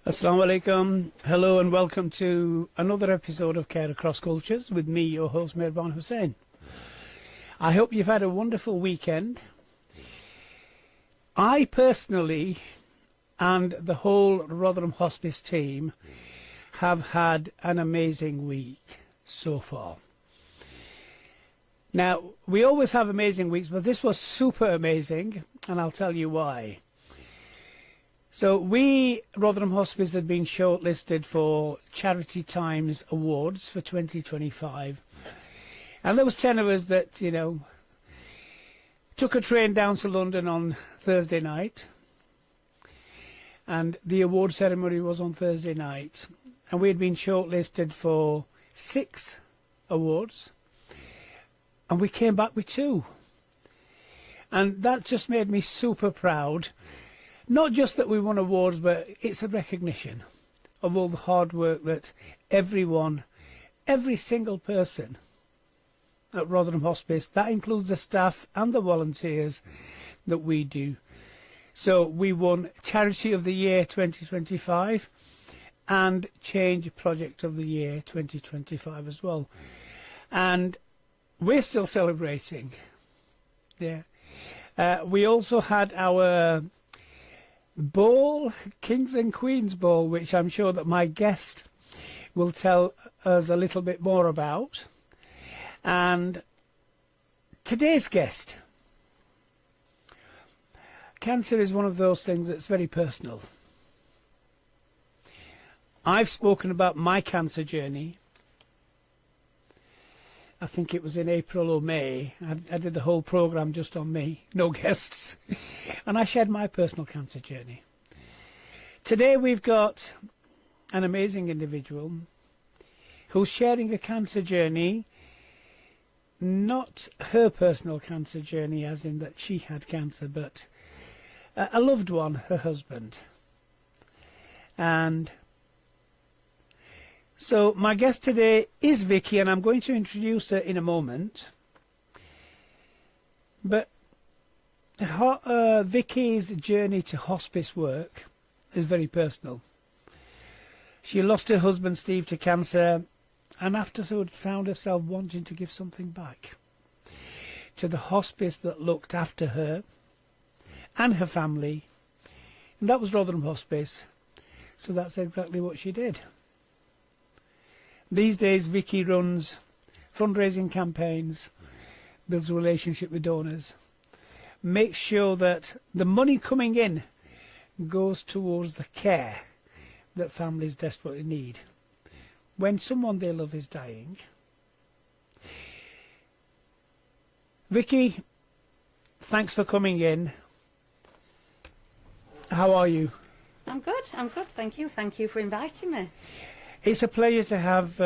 Assalamu alaikum. Hello and welcome to another episode of Care Across Cultures with me, your host, Mirban Hussain. I hope you've had a wonderful weekend. I personally and the whole Rotherham Hospice team have had an amazing week so far. Now, we always have amazing weeks, but this was super amazing, and I'll tell you why. So we, Rotherham Hospice, had been shortlisted for Charity Times Awards for 2025. And there was 10 of us that, took a train down to London on Thursday night. And the award ceremony was on Thursday night. And we had been shortlisted for 6 awards. And we came back with 2. And that just made me super proud. Not just that we won awards, but it's a recognition of all the hard work that everyone, every single person at Rotherham Hospice, that includes the staff and the volunteers that we do. So we won Charity of the Year 2025 and Change Project of the Year 2025 as well. And we're still celebrating. Yeah. We also had our ball, Kings and Queens ball, which I'm sure that my guest will tell us a little bit more about. And today's guest, cancer is one of those things that's very personal. I've spoken about my cancer journey. I think it was in April or May. I did the whole programme just on me, no guests. And I shared my personal cancer journey. Today we've got an amazing individual who's sharing a cancer journey, not her personal cancer journey as in that she had cancer, but a loved one, her husband. And so my guest today is Vicki, and I'm going to introduce her in a moment. But Vicki's journey to hospice work is very personal. She lost her husband Steve to cancer, and afterwards found herself wanting to give something back to the hospice that looked after her and her family, and that was Rotherham Hospice. So that's exactly what she did. These days, Vicki runs fundraising campaigns, builds a relationship with donors, makes sure that the money coming in goes towards the care that families desperately need when someone they love is dying. Vicki, thanks for coming in. How are you? I'm good, thank you. Thank you for inviting me. It's a pleasure to have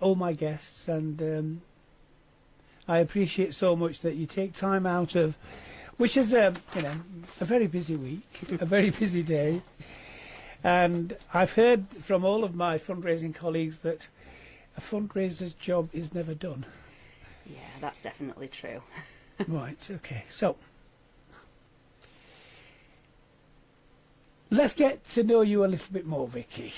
all my guests, and I appreciate so much that you take time out of, which is a very busy week, a very busy day, and I've heard from all of my fundraising colleagues that a fundraiser's job is never done. Yeah, that's definitely true. Right, okay, so let's get to know you a little bit more, Vicki.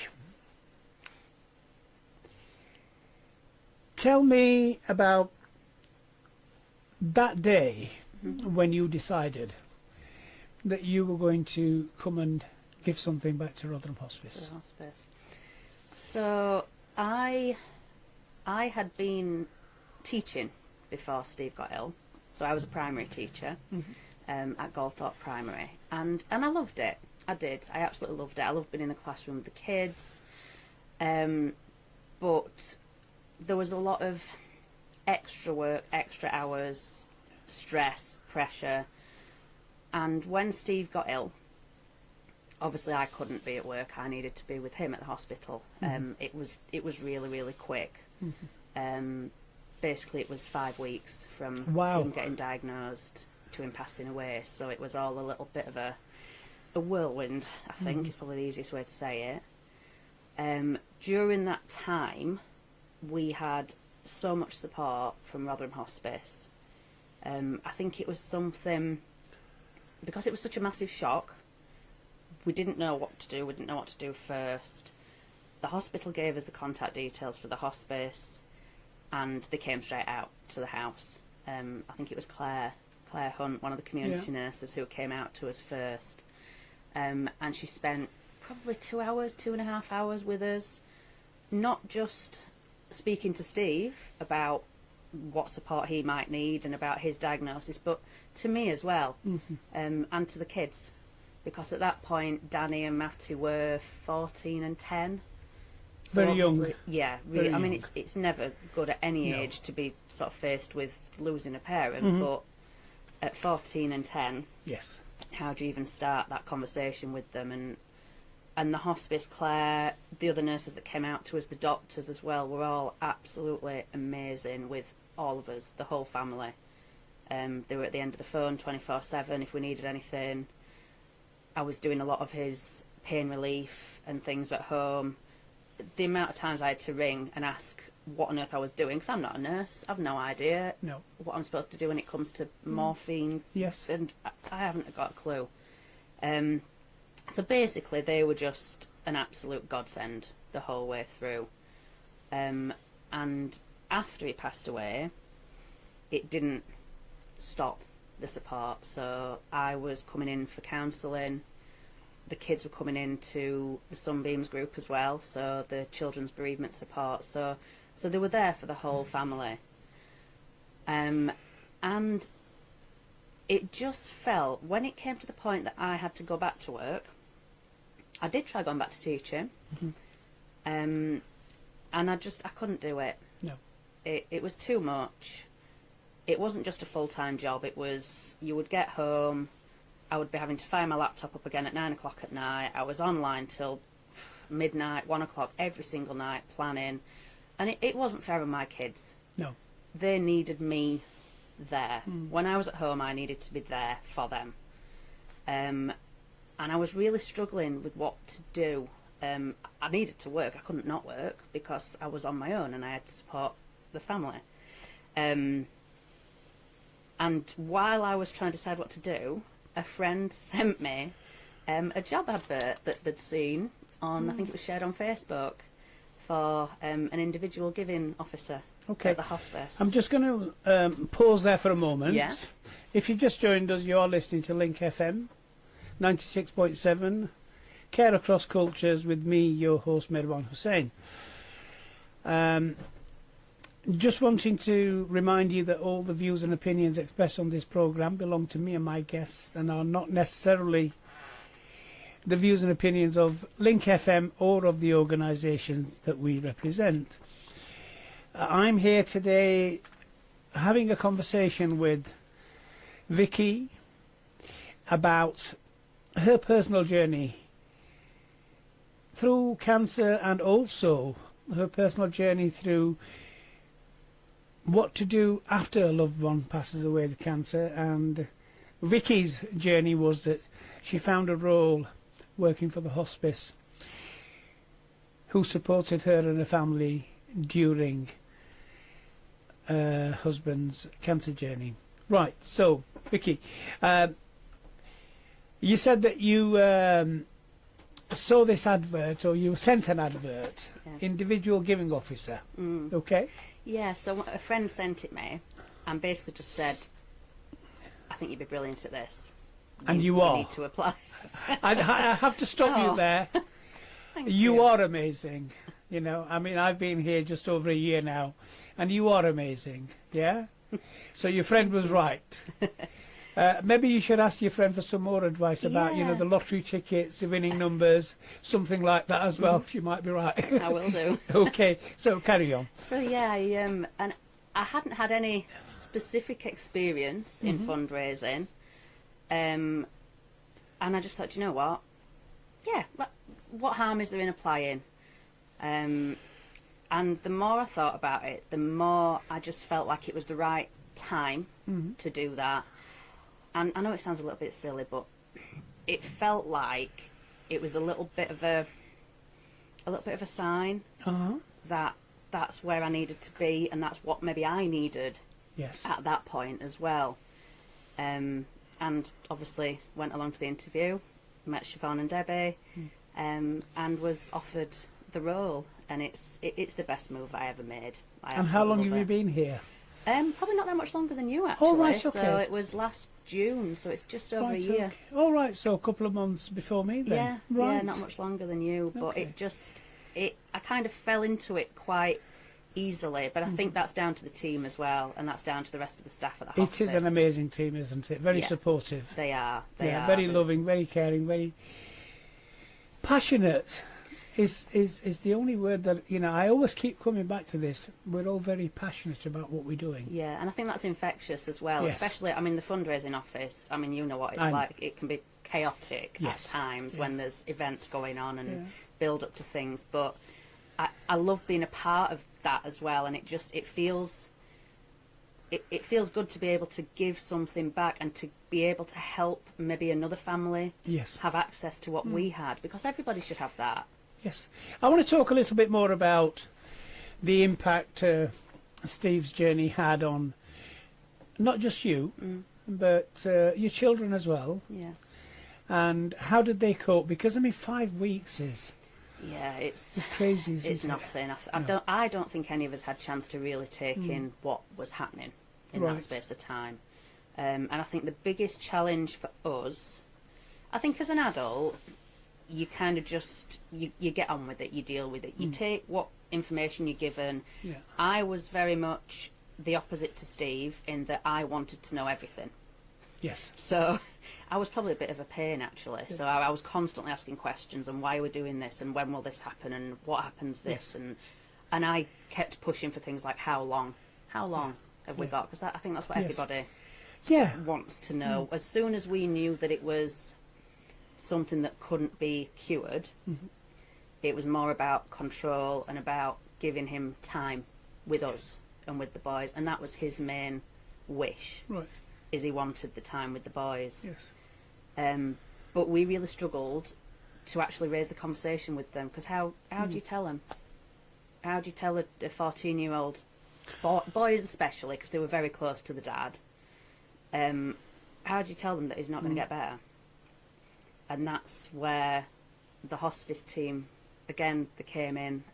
Tell me about that day when you decided that you were going to come and give something back to Rotherham Hospice. So I had been teaching before Steve got ill. So I was a primary teacher at Galthorpe Primary, and I loved it. I did. I absolutely loved it. I loved being in the classroom with the kids, but there was a lot of extra work, extra hours, stress, pressure. And when Steve got ill, obviously I couldn't be at work. I needed to be with him at the hospital. It was really, really quick. Basically it was 5 weeks from him getting diagnosed to him passing away. So it was all a little bit of a whirlwind, I think is probably the easiest way to say it. During that time, we had so much support from Rotherham Hospice. I think it was something, because it was such a massive shock, we didn't know what to do. We didn't know what to do first. The hospital gave us the contact details for the hospice, and they came straight out to the house. I think it was Claire Hunt, one of the community nurses, who came out to us first. And she spent probably 2.5 hours with us, not just speaking to Steve about what support he might need and about his diagnosis, but to me as well, and to the kids. Because at that point, Danny and Matty were 14 and 10. So very young. Yeah, really. I mean, it's never good at any age to be sort of faced with losing a parent, but at 14 and 10, yes, how do you even start that conversation with them? And the hospice, Claire, the other nurses that came out to us, the doctors as well, were all absolutely amazing with all of us, the whole family. They were at the end of the phone 24/7 if we needed anything. I was doing a lot of his pain relief and things at home. The amount of times I had to ring and ask what on earth I was doing, because I'm not a nurse, I've no idea what I'm supposed to do when it comes to morphine. Yes. And I haven't got a clue. So basically they were just an absolute godsend the whole way through. And after he passed away, it didn't stop the support. So I was coming in for counselling. The kids were coming into the Sunbeams group as well, so the children's bereavement support. So they were there for the whole family. And it just felt, when it came to the point that I had to go back to work, I did try going back to teaching, and I couldn't do it. No. It was too much. It wasn't just a full-time job. It was, you would get home, I would be having to fire my laptop up again at 9 o'clock at night. I was online till midnight, 1 o'clock every single night planning. And it wasn't fair on my kids. No. They needed me there. When I was at home, I needed to be there for them. And I was really struggling with what to do. I needed to work. I couldn't not work because I was on my own and I had to support the family. And while I was trying to decide what to do, a friend sent me a job advert that they'd seen on, I think it was shared on Facebook, for an individual giving officer at the hospice. I'm just going to pause there for a moment. Yeah. If you've just joined us, you're listening to Link FM 96.7, Care Across Cultures, with me, your host, Mirwan Hussain. Just wanting to remind you that all the views and opinions expressed on this programme belong to me and my guests and are not necessarily the views and opinions of Link FM or of the organisations that we represent. I'm here today having a conversation with Vicki about her personal journey through cancer and also her personal journey through what to do after a loved one passes away with cancer. And Vicki's journey was that she found a role working for the hospice who supported her and her family during her husband's cancer journey. Right, so Vicki, you said that you saw this advert, or you sent an advert, individual giving officer. Okay. Yeah, so a friend sent it me and basically just said, I think you'd be brilliant at this. And you need to apply. I have to stop you there. You are amazing. You know, I mean, I've been here just over a year now, and you are amazing. Yeah? So your friend was right. Maybe you should ask your friend for some more advice about, you know, the lottery tickets, the winning numbers, something like that as well. She might be right. I will do. Okay, so carry on. So yeah, and I hadn't had any specific experience in fundraising, and I just thought, you know what? Yeah, what harm is there in applying? And the more I thought about it, the more I just felt like it was the right time to do that. And I know it sounds a little bit silly, but it felt like it was a little bit of a sign that that's where I needed to be, and that's what maybe I needed at that point as well. And obviously went along to the interview, met Siobhan and Debbie, and was offered the role, and it's the best move I ever made. And how long have you been here? Probably not that much longer than you, actually. Oh, right, okay. So it was last June, so it's just over a year. Okay. Oh, right, so a couple of months before me then. Yeah, right. Yeah, not much longer than you, but Okay. I kind of fell into it quite easily, but I think that's down to the team as well, and that's down to the rest of the staff at the hospice. It is an amazing team, isn't it? Very supportive. They are. Very loving, very caring, very passionate. Is the only word that, I always keep coming back to this. We're all very passionate about what we're doing. Yeah, and I think that's infectious as well, Yes. especially, the fundraising office, you know what it's like. It can be chaotic at times when there's events going on and build up to things, but I love being a part of that as well, and it feels good to be able to give something back and to be able to help maybe another family have access to what we had, because everybody should have that. Yes. I want to talk a little bit more about the impact Steve's journey had on not just you, but your children as well. Yeah. And how did they cope? Because, 5 weeks is... Yeah, it's crazy, isn't it? It's nothing. I don't think any of us had a chance to really take in what was happening in that space of time. And I think the biggest challenge for us, I think as an adult, you kind of just, you get on with it, you deal with it. You take what information you're given. Yeah. I was very much the opposite to Steve in that I wanted to know everything. Yes. So I was probably a bit of a pain, actually. So I was constantly asking questions, and why are we doing this, and when will this happen, and what happens this, and I kept pushing for things like how long have we got, because I think that's what everybody wants to know. As soon as we knew that it was something that couldn't be cured, it was more about control and about giving him time with us and with the boys, and that was his main wish. Right. Is he wanted the time with the boys. Yes. But we really struggled to actually raise the conversation with them, because how do you tell them? How do you tell a 14-year-old, boys especially, because they were very close to the dad, how do you tell them that he's not going to get better? And that's where the hospice team, again, they came in,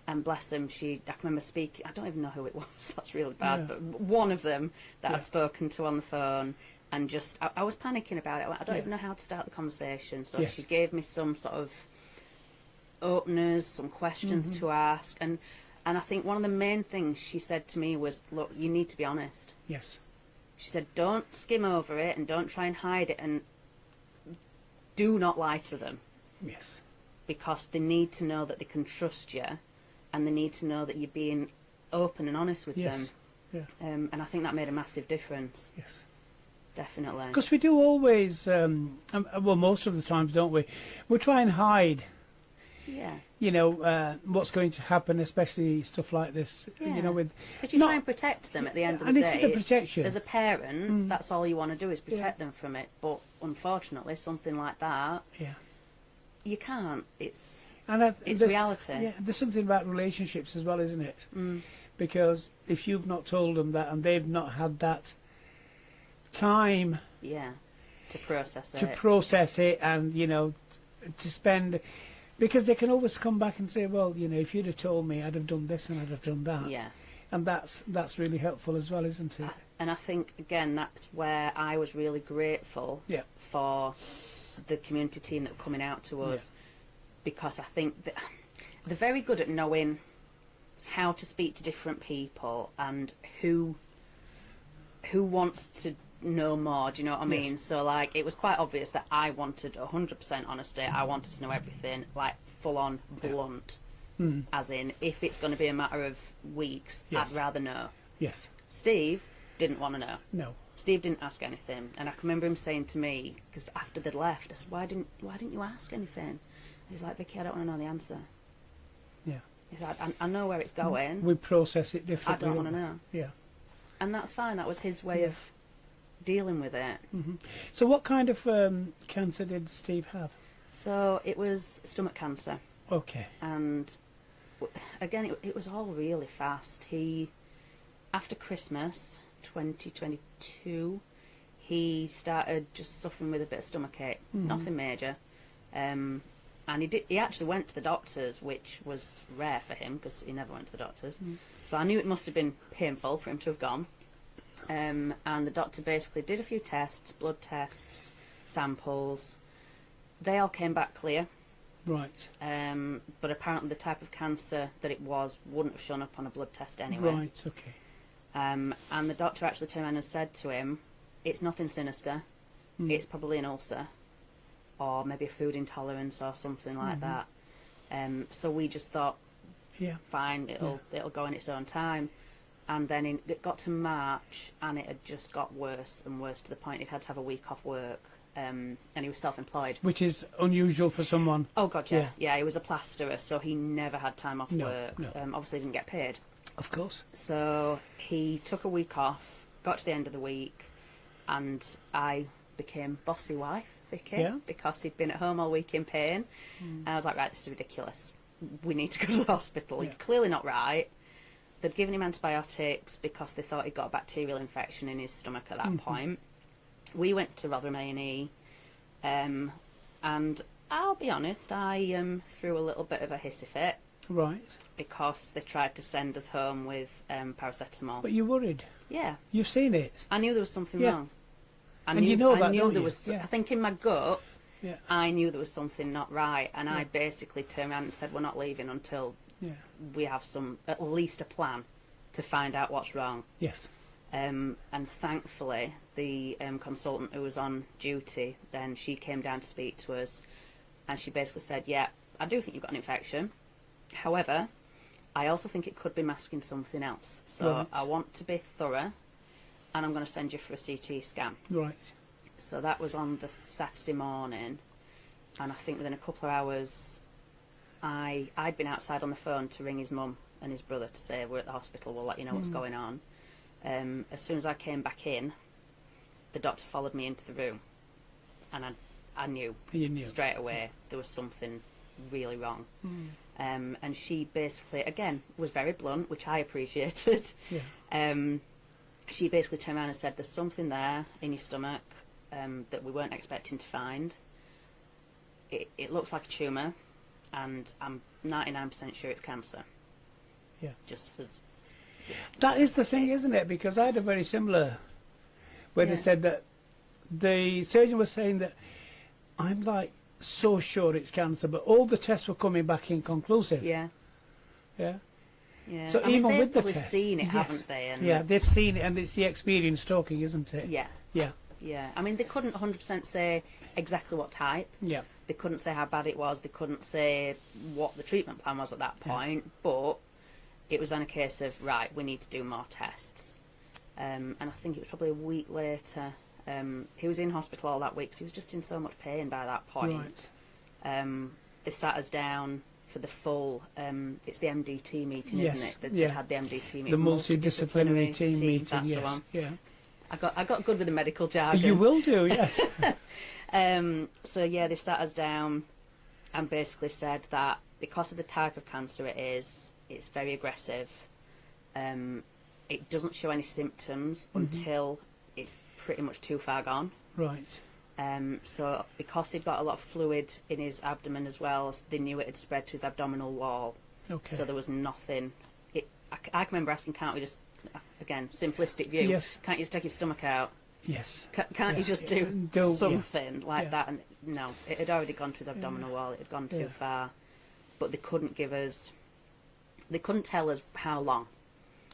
and bless them, I can remember speaking, I don't even know who it was, that's really bad, but one of them that I'd spoken to on the phone, and just, I was panicking about it. I don't even know how to start the conversation, so she gave me some sort of openers, some questions to ask, and I think one of the main things she said to me was, look, you need to be honest. Yes. She said, don't skim over it, and don't try and hide it, and do not lie to them. Yes. Because they need to know that they can trust you, and they need to know that you're being open and honest with them. Yeah. And I think that made a massive difference. Yes. Definitely. Because we do always, well, most of the times, don't we? We try and hide, what's going to happen, especially stuff like this, with... But you try and protect them at the end of the day. And it's a protection. As a parent, that's all you want to do is protect them from it. But unfortunately, something like that, you can't. It's reality. Yeah, there's something about relationships as well, isn't it? Because if you've not told them that, and they've not had that time to process it, and to spend, because they can always come back and say, well, if you'd have told me, I'd have done this and I'd have done that. And that's really helpful as well, isn't it? And I think, again, that's where I was really grateful for the community team that were coming out to us, because I think that they're very good at knowing how to speak to different people and who wants to know more, do you know what I mean? So, like, it was quite obvious that I wanted 100% honesty. I wanted to know everything, like, full-on blunt, as in, if it's going to be a matter of weeks, I'd rather know. Yes. Steve didn't want to know. No. Steve didn't ask anything, and I can remember him saying to me, because after they'd left, I said, why didn't you ask anything? He's like, Vicky, I don't want to know the answer. Yeah. He's like, I know where it's going. We process it differently. I don't want to know. Yeah. And that's fine. That was his way of dealing with it. So what kind of cancer did Steve have? So it was stomach cancer. Okay. And again, it was all really fast. After Christmas 2022, he started just suffering with a bit of stomachache, nothing major. And he actually went to the doctors, which was rare for him because he never went to the doctors. So I knew it must have been painful for him to have gone. And the doctor basically did a few tests, blood tests, samples. They all came back clear. Right. But apparently the type of cancer that it was wouldn't have shown up on a blood test anyway. Right, okay. And the doctor actually turned around and said to him, it's nothing sinister. It's probably an ulcer or maybe a food intolerance or something like that. So we just thought, fine, it'll go in its own time. And then it got to March and it had just got worse and worse to the point he'd had to have a week off work. And he was self-employed. Which is unusual for someone. Oh, God, yeah. Yeah, he was a plasterer, so he never had time off work. No. Obviously, he didn't get paid. Of course. So he took a week off, got to the end of the week, and I became bossy wife, Vicki, because he'd been at home all week in pain. And I was like, right, this is ridiculous. We need to go to the hospital. He's clearly not right. They'd given him antibiotics because they thought he'd got a bacterial infection in his stomach at that point. We went to Rotherham A&E, and I'll be honest, I threw a little bit of a hissy fit. Right. Because they tried to send us home with paracetamol. But you're worried. Yeah. You've seen it. I knew there was something wrong. I you know that, I knew don't there you? was. Yeah. I think in my gut, Yeah. I knew there was something not right, and I basically turned around and said, "We're not leaving until we have at least a plan to find out what's wrong." Yes. And thankfully, the consultant who was on duty, then she came down to speak to us, and she basically said, "Yeah, I do think you've got an infection. However, I also think it could be masking something else. So I want to be thorough, and I'm going to send you for a CT scan." Right. So that was on the Saturday morning, and I think within a couple of hours, I'd been outside on the phone to ring his mum and his brother to say, "We're at the hospital, we'll let you know what's going on." As soon as I came back in, the doctor followed me into the room, and I knew straight away there was something really wrong. And she basically, again, was very blunt, which I appreciated. She basically turned around and said, "There's something there in your stomach that we weren't expecting to find. It looks like a tumour, and I'm 99% sure it's cancer." Yeah. Just as... That is the thing, isn't it? Because I had a very similar, where they said that the surgeon was saying that I'm like so sure it's cancer, but all the tests were coming back inconclusive. Yeah. Yeah. Yeah. So even with the test, they've seen it, haven't they? And they've seen it, and it's the experience talking, isn't it? Yeah. Yeah. Yeah. I mean, they couldn't 100% say exactly what type. Yeah. They couldn't say how bad it was. They couldn't say what the treatment plan was at that point. But it was then a case of, right, we need to do more tests. And I think it was probably a week later. He was in hospital all that week because he was just in so much pain by that point. Right. They sat us down for the full, it's the MDT meeting, Yes, isn't it? They had the MDT meeting. The multidisciplinary team meeting, that's yes. the one. Yeah. I got good with the medical jargon. You will do, yes. So yeah, they sat us down and basically said that because of the type of cancer it is, it's very aggressive. It doesn't show any symptoms until it's pretty much too far gone. Right. So because he'd got a lot of fluid in his abdomen as well, they knew it had spread to his abdominal wall. Okay. So there was nothing. I can remember asking, can't we just, again, simplistic view, Yes. can't you just take your stomach out? Yes. Can't you just do something like that? And no, it had already gone to his abdominal wall. It had gone too far. But they couldn't tell us how long.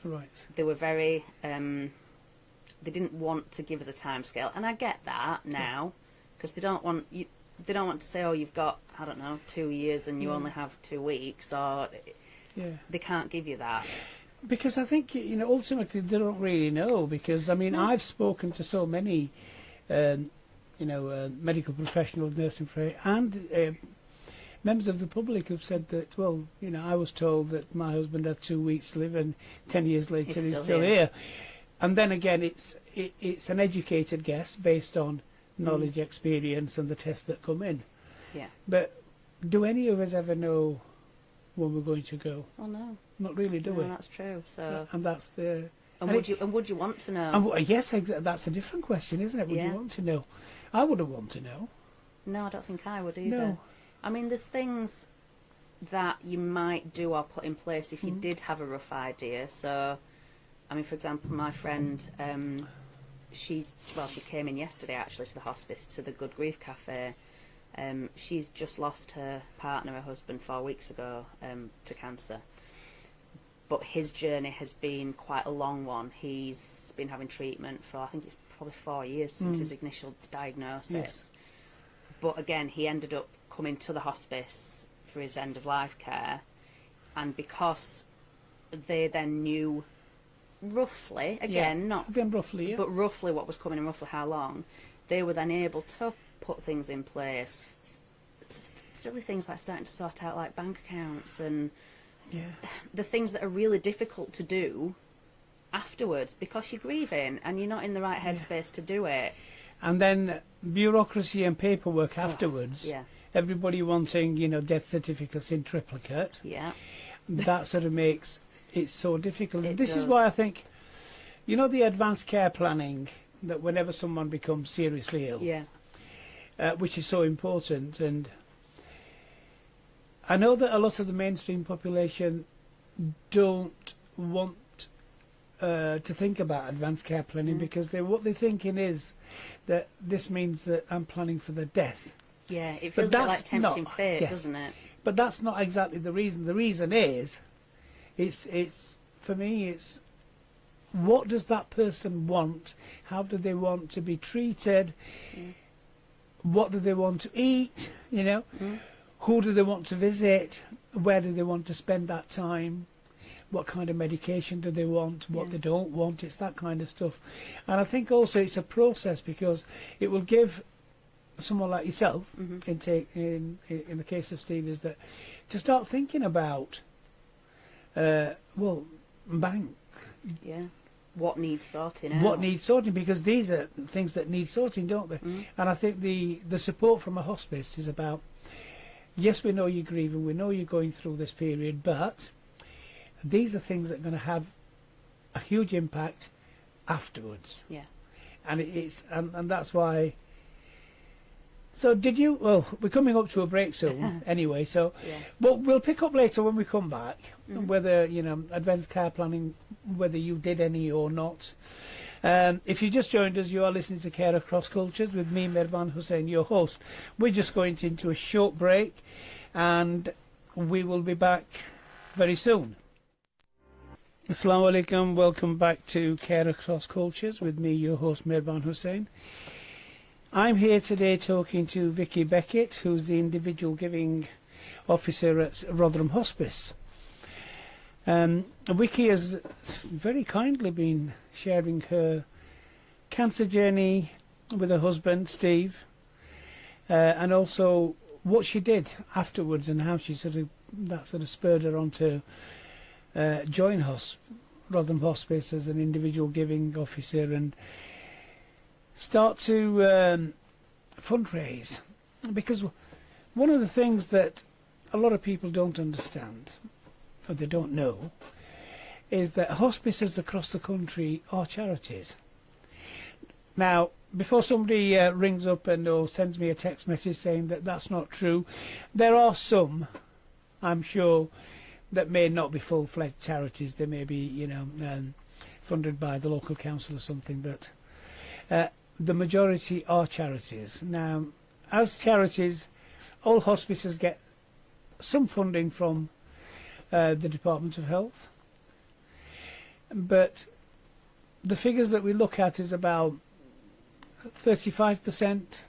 Right. They were very, they didn't want to give us a timescale. And I get that now, because they don't want to say, oh, you've got, I don't know, 2 years and you only have 2 weeks, or they can't give you that. Because I think, ultimately they don't really know, because, I mean, I've spoken to so many, medical professionals, nursing and members of the public who've said that, well, I was told that my husband had 2 weeks to live, and 10 years later he's still here. And then again, it's an educated guess based on knowledge, experience, and the tests that come in. Yeah. But do any of us ever know when we're going to go? Well, no. Not really, do we? That's true. So and that's the And would you want to know? Yes, that's a different question, isn't it? Would you want to know? I wouldn't want to know. No, I don't think I would either. No. I mean, there's things that you might do or put in place if you did have a rough idea. So, I mean, for example, my friend, she came in yesterday actually to the hospice, to the Good Grief Cafe. She's just lost her partner, her husband, 4 weeks ago to cancer. But his journey has been quite a long one. He's been having treatment for, I think it's probably 4 years since his initial diagnosis. Yes. But again, he ended up coming to the hospice for his end-of-life care. And because they then knew roughly, roughly what was coming and roughly how long, they were then able to put things in place. Silly things like starting to sort out like bank accounts and the things that are really difficult to do afterwards because you're grieving and you're not in the right headspace to do it. And then bureaucracy and paperwork afterwards. Everybody wanting, death certificates in triplicate. That sort of makes it so difficult. This is why I think, the advanced care planning, that whenever someone becomes seriously ill, which is so important. And I know that a lot of the mainstream population don't want to think about advanced care planning because what they're thinking is that this means that I'm planning for the death. Yeah, it feels a bit like tempting fate, doesn't it? But that's not exactly the reason. The reason is, it's for me, it's what does that person want? How do they want to be treated? What do they want to eat? Who do they want to visit? Where do they want to spend that time? What kind of medication do they want? What they don't want? It's that kind of stuff. And I think also it's a process because it will give someone like yourself, in the case of Steve, is that to start thinking about, bank. What needs sorting out. What needs sorting, because these are things that need sorting, don't they? And I think the support from a hospice is about, yes, we know you're grieving, we know you're going through this period, but these are things that are going to have a huge impact afterwards. And and that's why. So we're coming up to a break soon anyway, so but we'll pick up later when we come back whether, advanced care planning, whether you did any or not. If you just joined us, you are listening to Care Across Cultures with me, Mirban Hussain, your host. We're just going into a short break and we will be back very soon. Assalamu alaikum, welcome back to Care Across Cultures with me, your host, Mirban Hussain. I'm here today talking to Vicki Beckitt, who's the individual giving officer at Rotherham Hospice. Vicki has very kindly been sharing her cancer journey with her husband, Steve, and also what she did afterwards and how she sort of spurred her on to join Rotherham Hospice as an individual giving officer and start to fundraise, because one of the things that a lot of people don't understand, or they don't know, is that hospices across the country are charities. Now, before somebody rings up or sends me a text message saying that that's not true, there are some, I'm sure, that may not be full-fledged charities. They may be, funded by the local council or something, but the majority are charities. Now, as charities, all hospices get some funding from the Department of Health, but the figures that we look at is about 35%,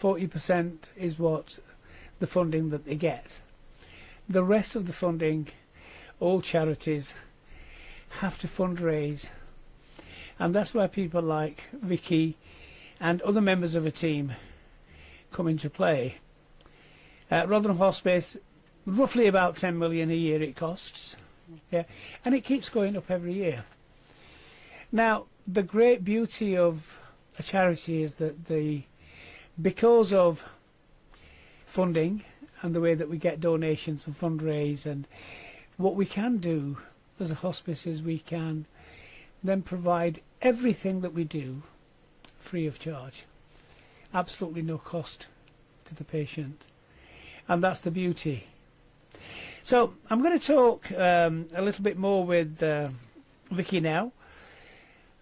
40% is what the funding that they get. The rest of the funding, all charities have to fundraise, and that's where people like Vicki and other members of a team come into play. Rotherham Hospice, roughly about 10 million a year it costs, and it keeps going up every year. Now, the great beauty of a charity is that because of funding and the way that we get donations and fundraise, and what we can do as a hospice is we can then provide everything that we do free of charge. Absolutely no cost to the patient. And that's the beauty. So I'm going to talk a little bit more with Vicki now.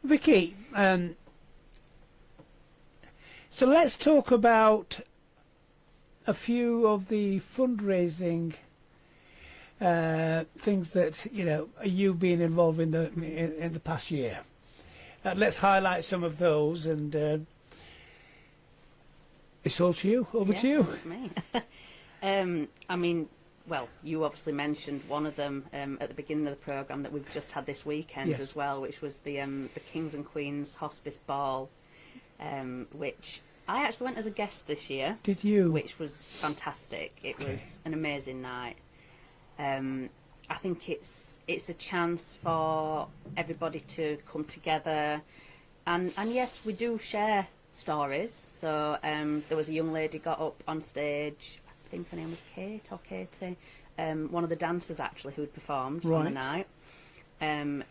Vicki, so let's talk about a few of the fundraising things that you've been involved in the past year. Let's highlight some of those, and it's all to you. Over to you. It's me. I mean, well, you obviously mentioned one of them at the beginning of the programme that we've just had this weekend as well, which was the Kings and Queens Hospice Ball, which I actually went as a guest this year. Did you? Which was fantastic. It was an amazing night. I think it's a chance for everybody to come together, and yes, we do share stories. So there was a young lady got up on stage. I think her name was Kate or Katie. One of the dancers actually who'd performed on the night.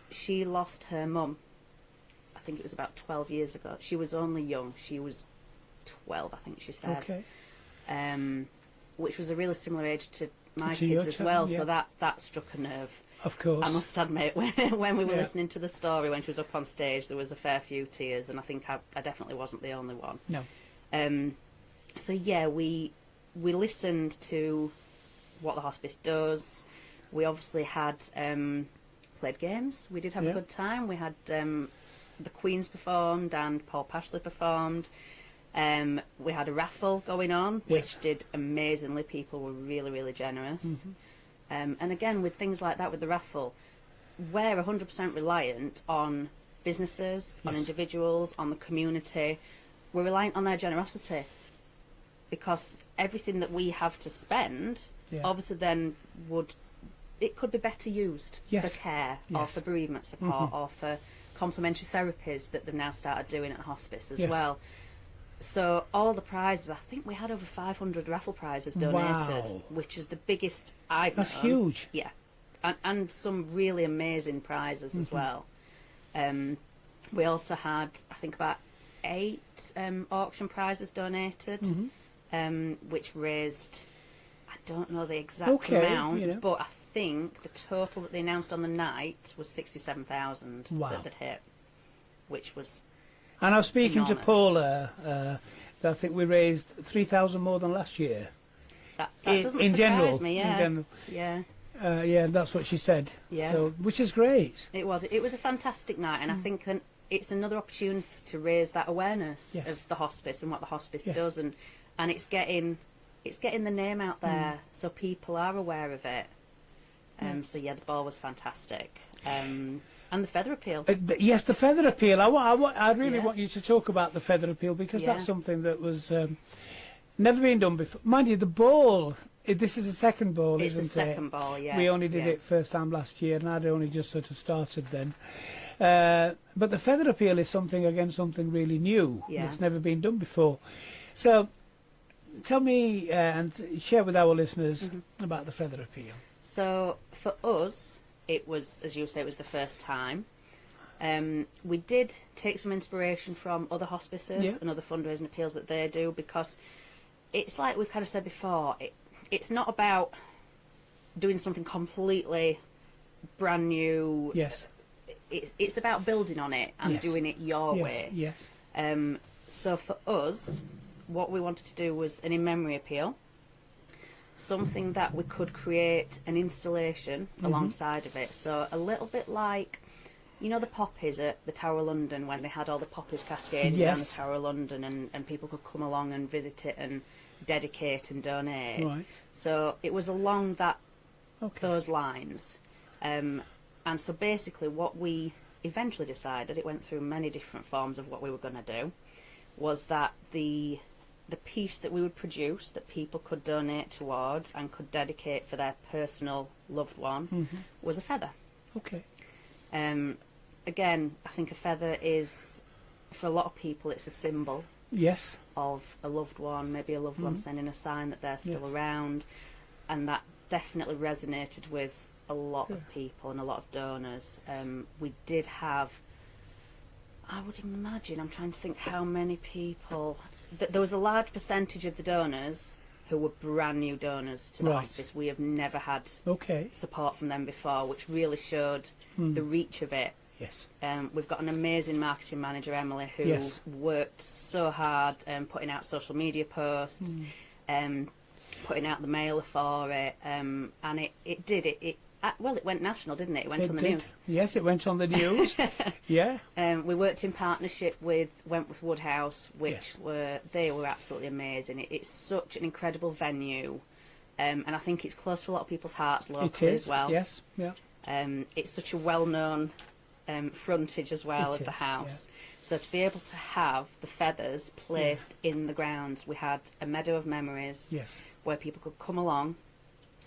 She lost her mum. I think it was about 12 years ago. She was only young. She was 12, I think she said. Okay. Which was a really similar age to my kids as well. Yeah. So that struck a nerve. Of course. I must admit, when we were listening to the story, when she was up on stage, there was a fair few tears, and I think I definitely wasn't the only one. No. So yeah, we listened to what the hospice does. We obviously had played games. We did have a good time. We had the Queens performed and Paul Pashley performed. We had a raffle going on, which did amazingly. People were really, really generous. Mm-hmm. And again, with things like that, with the raffle, we're 100% reliant on businesses, on individuals, on the community. We're reliant on their generosity, because everything that we have to spend, obviously then it could be better used for care or for bereavement support or for complementary therapies that they've now started doing at the hospice as well. So all the prizes, I think we had over 500 raffle prizes donated, which is the biggest I've known. That's huge. Yeah, and some really amazing prizes as well. We also had, I think, about 8 auction prizes donated, which raised, I don't know the exact amount, but I think the total that they announced on the night was 67,000 that they'd hit, which was And I was speaking enormous. to Paula, I think we raised 3,000 more than last year. That doesn't surprise me, In general. Yeah, That's what she said. Yeah. So, which is great. it was a fantastic night, and I think it's another opportunity to raise that awareness of the hospice and what the hospice does, and it's getting the name out there so people are aware of it. So yeah, the ball was fantastic. And the feather appeal. Yes, the feather appeal. I really want you to talk about the feather appeal, because that's something that was never been done before. Mind you, the ball, this is the second ball, isn't it? It's the second ball, yeah. We only did it first time last year, and I'd only just sort of started then. But the feather appeal is something really new. It's never been done before. So tell me and share with our listeners about the feather appeal. So for us, it was, as you say, it was the first time. We did take some inspiration from other hospices and other fundraising appeals that they do, because it's like we've kind of said before, it's not about doing something completely brand new. Yes. It's about building on it and doing it your way. Yes. So for us, what we wanted to do was an in-memory appeal. Something that we could create an installation alongside of it. So a little bit like, the poppies at the Tower of London, when they had all the poppies cascading down the Tower of London, and people could come along and visit it and dedicate and donate. Right. So it was along those lines. And so basically what we eventually decided, it went through many different forms of what we were going to do, was that the piece that we would produce that people could donate towards and could dedicate for their personal loved one was a feather. Okay. Again, I think a feather is, for a lot of people, it's a symbol of a loved one, maybe a loved one sending a sign that they're still around, and that definitely resonated with a lot of people and a lot of donors. We did have I would imagine, I'm trying to think how many people... There was a large percentage of the donors who were brand new donors to the hospice. We have never had support from them before, which really showed the reach of it. Yes. We've got an amazing marketing manager, Emily, who worked so hard putting out social media posts, putting out the mailer for it, and it went national, didn't it? It went on the news. Yes, it went on the news. Yeah. We worked in partnership with Wentworth Woodhouse, which they were absolutely amazing. It's such an incredible venue, and I think it's close to a lot of people's hearts locally as well. Yes, yeah. It's such a well-known frontage as well of the house. Yeah. So to be able to have the feathers placed in the grounds, we had a meadow of memories where people could come along.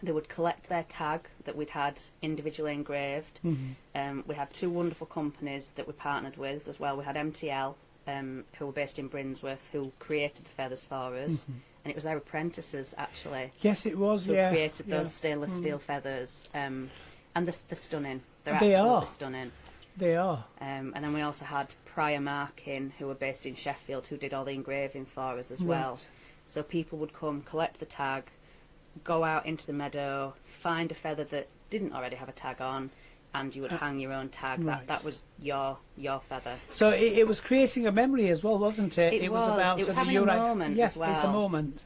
They would collect their tag that we'd had individually engraved. We had 2 wonderful companies that we partnered with as well. We had MTL, who were based in Brinsworth, who created the feathers for us. And it was their apprentices, actually. Yes, it was, who created those stainless steel feathers. And they're stunning. They're absolutely stunning. They are. And then we also had Prior Marking, who were based in Sheffield, who did all the engraving for us as well. So people would come, collect the tag, go out into the meadow, find a feather that didn't already have a tag on, and you would hang your own tag. That was your feather. So it was creating a memory as well, wasn't it? It was about having a moment as well. Yes, it's a moment.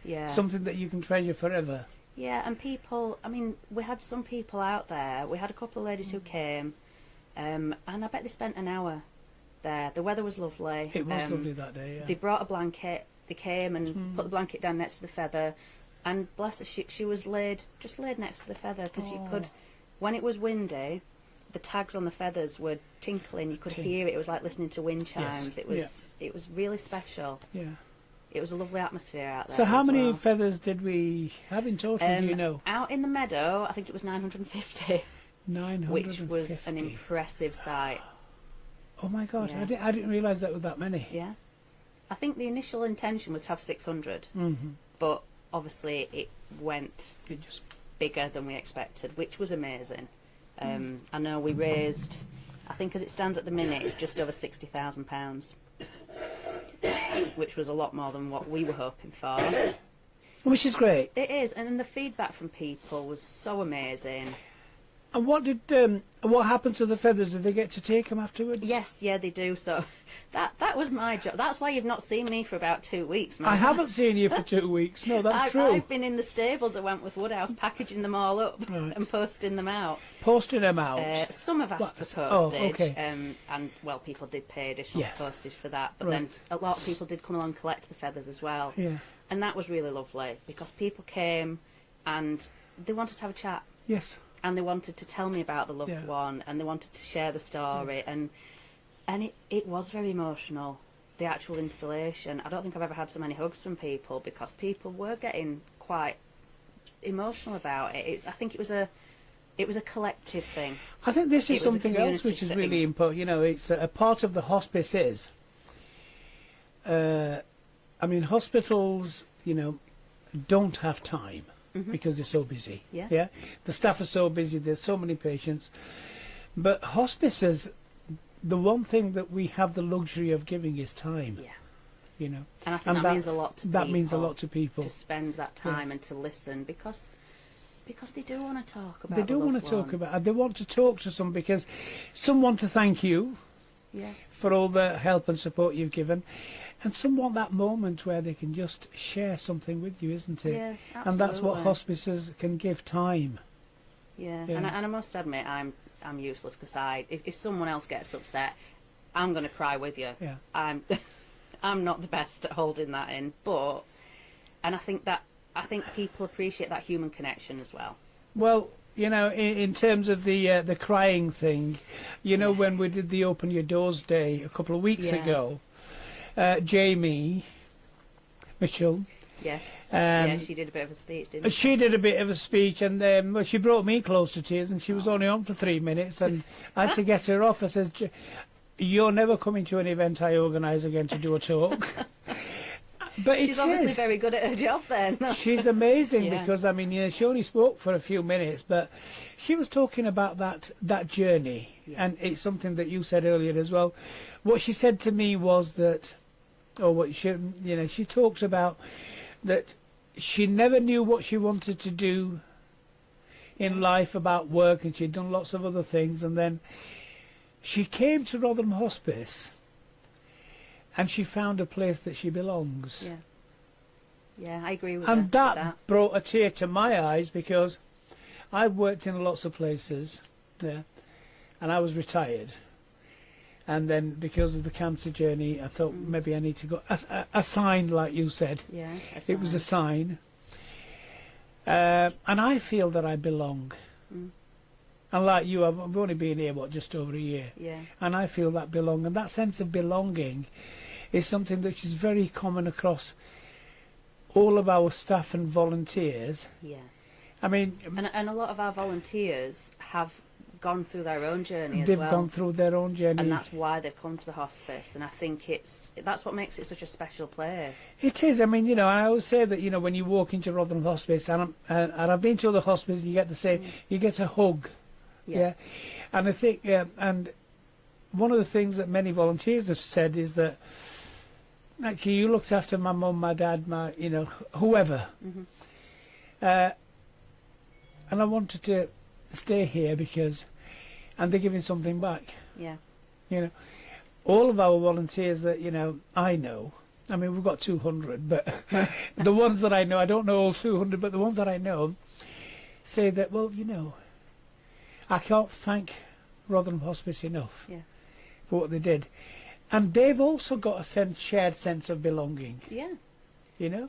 Yeah. Something that you can treasure forever. Yeah, and people, I mean, we had some people out there. We had a couple of ladies who came, and I bet they spent an hour there. The weather was lovely. It was lovely that day, yeah. They brought a blanket. They came and put the blanket down next to the feather. And bless her, she was laid next to the feather, because you could, when it was windy, the tags on the feathers were tinkling. You could hear it. It was like listening to wind chimes. It was really special. Yeah. It was a lovely atmosphere out there. So how many feathers did we have in total, do you know? Out in the meadow, I think it was 950. 950. Which was an impressive sight. Oh my God, yeah. I didn't realise that was that many. Yeah. I think the initial intention was to have 600. But obviously it went bigger than we expected, which was amazing. I know we raised, I think as it stands at the minute, it's just over £60,000, which was a lot more than what we were hoping for. Which is great. It is, and then the feedback from people was so amazing. And what happened to the feathers? Did they get to take them afterwards? Yes, yeah, they do. So that was my job. That's why you've not seen me for about 2 weeks, man. I haven't seen you for 2 weeks. No, that's true. I've been in the stables at Wentworth Woodhouse, packaging them all up and posting them out. Posting them out? Some have asked for postage. Oh, okay. And, well, people did pay additional postage for that. But then a lot of people did come along and collect the feathers as well. Yeah. And that was really lovely, because people came and they wanted to have a chat. Yes. And they wanted to tell me about the loved one, and they wanted to share the story, and it was very emotional, the actual installation. I don't think I've ever had so many hugs from people, because people were getting quite emotional about it. I think it was a collective thing. I think this is something else which is really important. You know, it's a part of the hospice is. I mean, hospitals, you know, don't have time. Because they're so busy. Yeah. The staff are so busy, there's so many patients. But hospices, the one thing that we have the luxury of giving is time. Yeah. You know. And I think that means a lot to people. That means a lot to people. To spend that time and to listen, because they do want to talk about They do want to talk about it. They want to talk to someone, because some want to thank you for all the help and support you've given. And some want that moment where they can just share something with you, isn't it? Yeah, absolutely. And that's what hospices can give, time. Yeah. And I must admit, I'm useless, because if someone else gets upset, I'm going to cry with you. Yeah. I'm not the best at holding that in, and I think people appreciate that human connection as well. Well, you know, in terms of the crying thing, you know, when we did the Open Your Doors Day a couple of weeks ago. Jamie Mitchell. Yes. She did a bit of a speech, didn't she? She did a bit of a speech, and she brought me close to tears, and she was only on for 3 minutes, and I had to get her off. I says, "You're never coming to an event I organise again to do a talk." But she's obviously very good at her job then. She's amazing, because, I mean, she only spoke for a few minutes, but she was talking about that journey and it's something that you said earlier as well. What she said to me was that, or what she, she talks about that she never knew what she wanted to do in life about work, and she'd done lots of other things, and then she came to Rotherham Hospice and she found a place that she belongs. Yeah, I agree with and that. And that brought a tear to my eyes, because I've worked in lots of places, and I was retired. And then because of the cancer journey, I thought maybe I need to go. A sign, like you said. Yeah, it was a sign. And I feel that I belong. And like you, I've only been here, just over a year. Yeah. And I feel that belong. And that sense of belonging is something that is very common across all of our staff and volunteers. Yeah. I mean... And a lot of our volunteers have gone through their own journey as well. They've gone through their own journey. And that's why they've come to the hospice. And I think that's what makes it such a special place. It is. I mean, I always say that, when you walk into Rotherham Hospice, and I've been to other hospices, you get to say, you get a hug. Yeah. And I think, and one of the things that many volunteers have said is that, actually, you looked after my mum, my dad, my, whoever. And I wanted to stay here because, and they're giving something back. Yeah. All of our volunteers that, I know, I mean, we've got 200, but the ones that I know, I don't know all 200, but the ones that I know say that, well, I can't thank Rotherham Hospice enough for what they did. And they've also got a shared sense of belonging. Yeah. You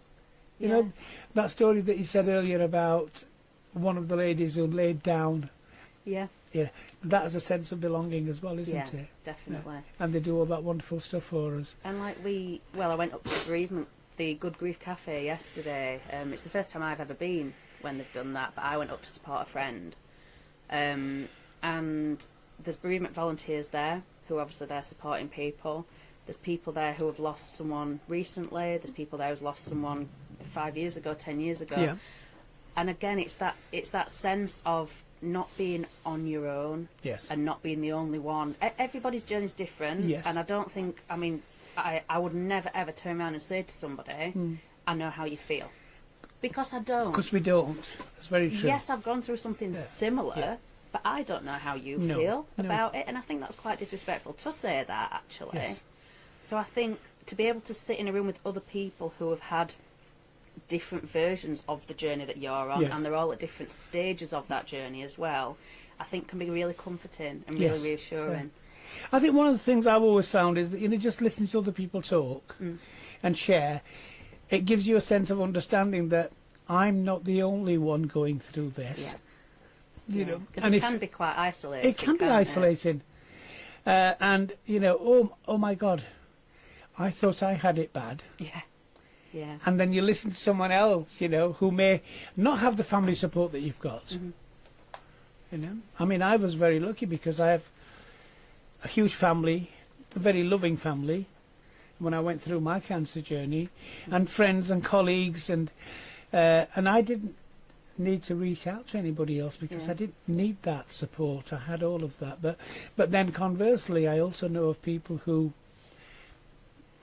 know, that story that you said earlier about one of the ladies who laid down. Yeah. Yeah. That is a sense of belonging as well, isn't it? Definitely. Yeah. And they do all that wonderful stuff for us. And I went up to the Good Grief Cafe yesterday. It's the first time I've ever been when they've done that, but I went up to support a friend. And there's bereavement volunteers there who are obviously there supporting people. There's people there who have lost someone recently. There's people there who've lost someone 5 years ago, 10 years ago. Yeah. And again, it's that sense of not being on your own. Yes. And not being the only one. Everybody's journey is different. Yes. And I don't think, I would never ever turn around and say to somebody, I know how you feel. Because I don't. Because we don't. That's very true. Yes, I've gone through something similar, but I don't know how you feel about it. And I think that's quite disrespectful to say that, actually. Yes. So I think to be able to sit in a room with other people who have had different versions of the journey that you're on, and they're all at different stages of that journey as well, I think can be really comforting and really reassuring. Yeah. I think one of the things I've always found is that, just listening to other people talk and share, it gives you a sense of understanding that I'm not the only one going through this. Yeah. Because it can be quite isolating. It can be isolating. And, oh my God, I thought I had it bad. Yeah. Yeah. And then you listen to someone else, who may not have the family support that you've got. I mean, I was very lucky because I have a huge family, a very loving family, when I went through my cancer journey, and friends and colleagues, and I didn't need to reach out to anybody else because I didn't need that support. I had all of that, but then conversely, I also know of people who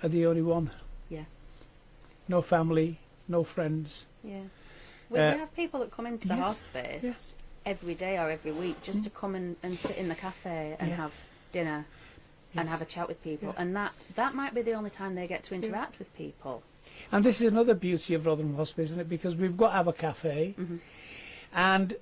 are the only one. Yeah. No family, no friends. Yeah. We have people that come into the hospice every day or every week just to come and sit in the cafe and have dinner and have a chat with people. And that might be the only time they get to interact with people. And this is another beauty of Rotherham Hospice, isn't it? Because we've got our cafe and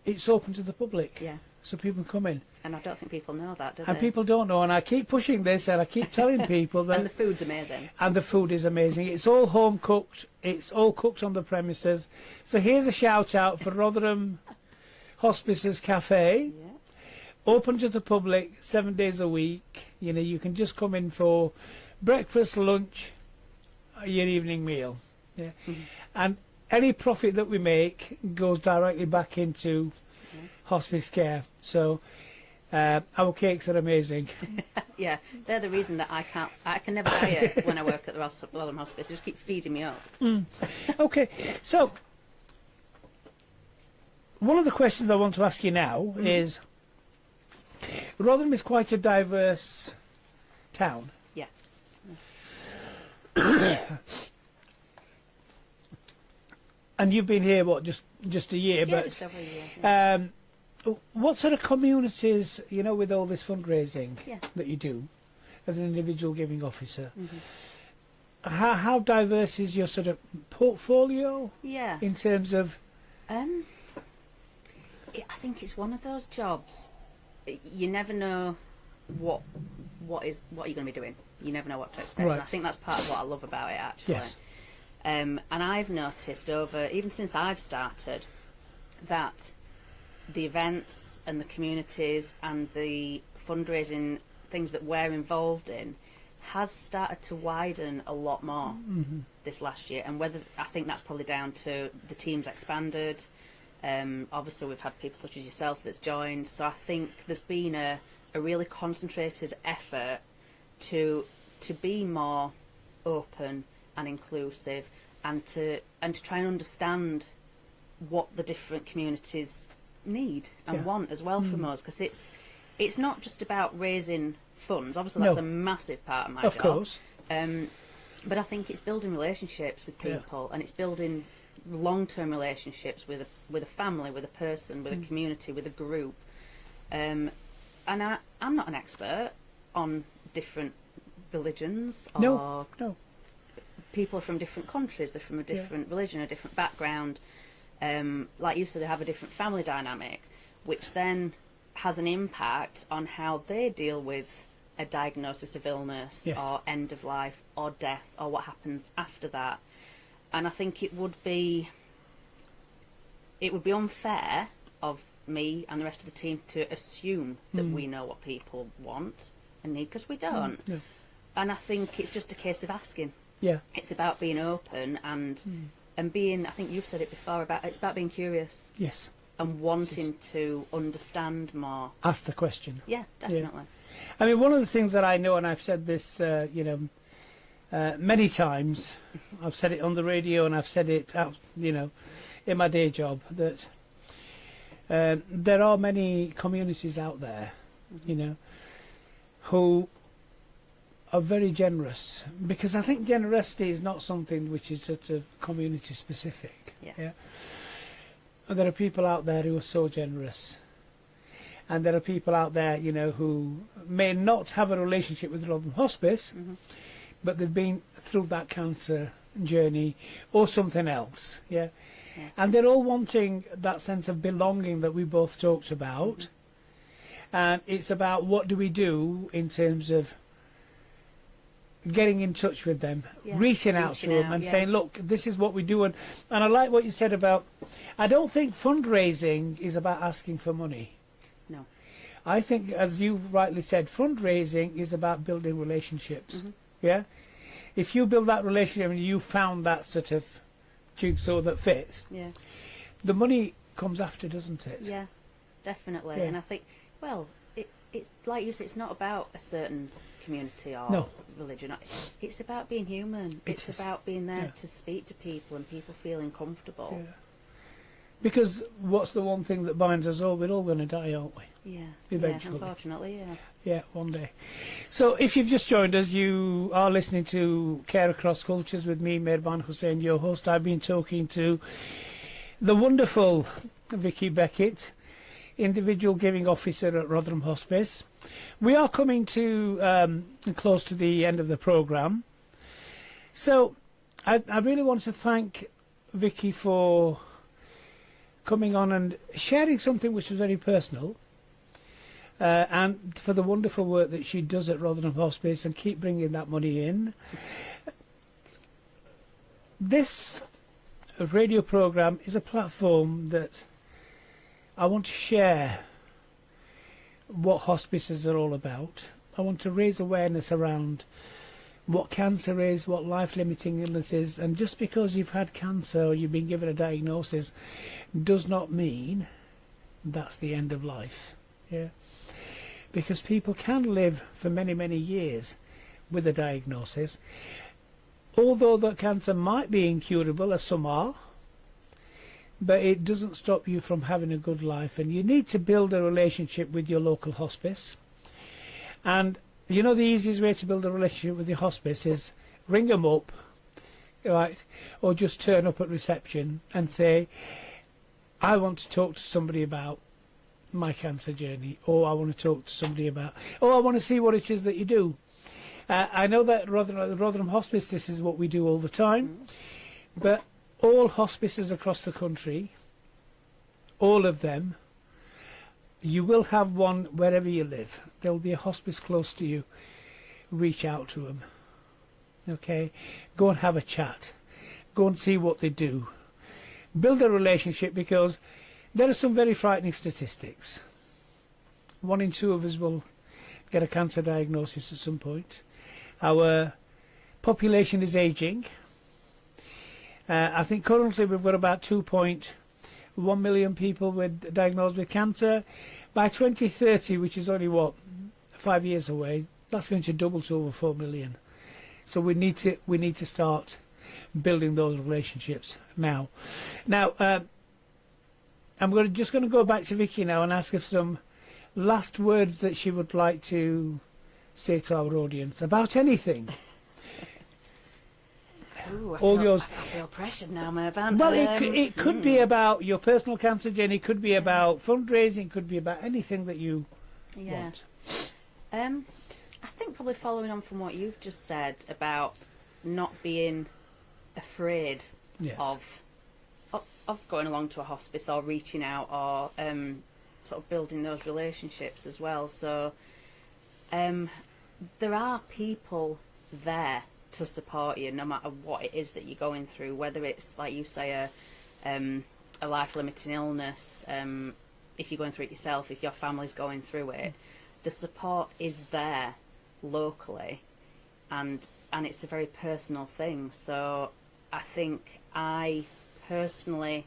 it's open to the public. Yeah. So people come in. And I don't think people know that, do they? And people don't know, and I keep pushing this, and I keep telling people that... And the food's amazing. And the food is amazing. It's all home cooked. It's all cooked on the premises. So here's a shout out for Rotherham Hospice's Cafe. Yeah. Open to the public 7 days a week. You can just come in for breakfast, lunch, your evening meal. Yeah. And any profit that we make goes directly back into hospice care. So our cakes are amazing. Yeah, they're the reason that I can never diet when I work at the Rotherham Hospice. They just keep feeding me up. Okay, so one of the questions I want to ask you now is, Rotherham is quite a diverse town. Yeah. And you've been here, what, just a year? Yeah, but just over a year. Yeah. What sort of communities, you know, with all this fundraising Yeah. that you do as an individual giving officer, Mm-hmm. how diverse is your sort of portfolio Yeah. in terms of... I think it's one of those jobs. You never know what you're going to be doing. You never know what to expect. Right. And I think that's part of what I love about it, actually. Yes. And I've noticed even since I've started, that the events and the communities and the fundraising things that we're involved in has started to widen a lot more this last year. And I think that's probably down to the team's expanded. Obviously, we've had people such as yourself that's joined. So I think there's been a really concentrated effort to be more open and inclusive, and to try and understand what the different communities need and want as well from us, because it's not just about raising funds. Obviously, that's a massive part of my job. Of course. But I think it's building relationships with people, and it's building long-term relationships with a family, with a person, with a community, with a group. And I'm not an expert on different religions or people from different countries. They're from a different religion, a different background. Like you said, they have a different family dynamic, which then has an impact on how they deal with a diagnosis of illness or end of life or death or what happens after that. And I think it would be unfair of me and the rest of the team to assume that we know what people want and need, because we don't. And I think it's just a case of asking. Yeah. It's about being open and being, I think you've said it before, it's about being curious. Yes. And wanting to understand more. Ask the question. Yeah, definitely. Yeah. I mean, one of the things that I know, and I've said this, many times, I've said it on the radio and I've said it out, in my day job, that there are many communities out there, who are very generous, because I think generosity is not something which is sort of community specific. Yeah. And there are people out there who are so generous, and there are people out there, who may not have a relationship with Rotherham Hospice, but they've been through that cancer journey or something else. Yeah. And they're all wanting that sense of belonging that we both talked about. And it's about what do we do in terms of getting in touch with them, reaching out to them and saying, look, this is what we do. And I like what you said about, I don't think fundraising is about asking for money. No. I think, as you rightly said, fundraising is about building relationships. Yeah? If you build that relationship and you found that sort of jigsaw that fits, the money comes after, doesn't it? Yeah, definitely. And I think, it's like you said, it's not about a certain community or religion. It's about being human. It's about being there to speak to people and people feeling comfortable. Yeah. Because what's the one thing that binds us all? We're all going to die, aren't we? Yeah. Eventually. Yeah, unfortunately, yeah. Yeah, one day. So if you've just joined us, you are listening to Care Across Cultures with me, Mehrbaan Hussain, your host. I've been talking to the wonderful Vicki Beckitt, individual giving officer at Rotherham Hospice. We are coming to close to the end of the programme. So I really want to thank Vicki for coming on and sharing something which was very personal, and for the wonderful work that she does at Rotherham Hospice and keep bringing that money in. This radio programme is a platform that I want to share what hospices are all about. I want to raise awareness around what cancer is, what life-limiting illness is, and just because you've had cancer or you've been given a diagnosis does not mean that's the end of life. Yeah, because people can live for many, many years with a diagnosis. Although that cancer might be incurable, as some are, but it doesn't stop you from having a good life. And you need to build a relationship with your local hospice. And you know, the easiest way to build a relationship with your hospice is ring them up, right, or just turn up at reception and say, I want to talk to somebody about my cancer journey, or I want to talk to somebody about, or I want to see what it is that you do. I know that Rotherham Hospice, this is what we do all the time, but all hospices across the country, all of them, you will have one wherever you live. There will be a hospice close to you. Reach out to them. Okay? Go and have a chat. Go and see what they do. Build a relationship, because there are some very frightening statistics. 1 in 2 of us will get a cancer diagnosis at some point. Our population is ageing. I think currently we've got about 2.1 million people diagnosed with cancer. By 2030, which is only 5 years away, that's going to double to over 4 million. So we need to start building those relationships now. Now, I'm just going to go back to Vicki now and ask her some last words that she would like to say to our audience about anything. Ooh, All yours. I feel pressured now, Mervan. Well, it could be about your personal cancer journey. It could be about fundraising. It could be about anything that you want. I think probably following on from what you've just said about not being afraid of going along to a hospice or reaching out or sort of building those relationships as well. So there are people there to support you no matter what it is that you're going through, whether it's, like you say, a life-limiting illness, if you're going through it yourself, if your family's going through it, the support is there locally, and it's a very personal thing. So I think I personally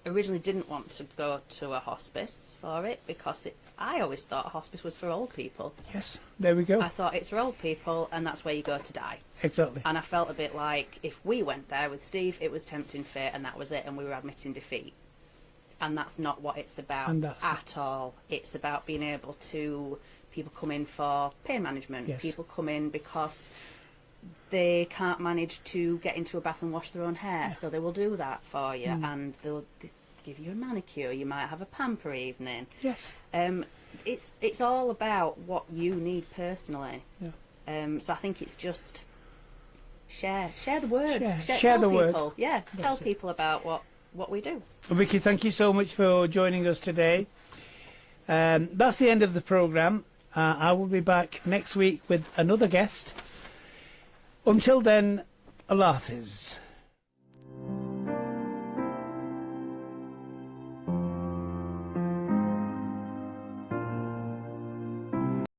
originally didn't want to go to a hospice for it, because I always thought a hospice was for old people. Yes, there we go. I thought it's for old people and that's where you go to die. Exactly. And I felt a bit like if we went there with Steve, it was tempting fate and that was it, and we were admitting defeat. And that's not what it's about at all. It's about being able to, people come in for pain management. Yes. People come in because they can't manage to get into a bath and wash their own hair, so they will do that for you, and they'll give you a manicure. You might have a pamper evening. Yes. It's all about what you need personally. Yeah. So I think it's just share the word. Share the word. Yeah, tell people about what we do. Vicki, thank you so much for joining us today. That's the end of the programme. I will be back next week with another guest. Until then, Allah Hafiz.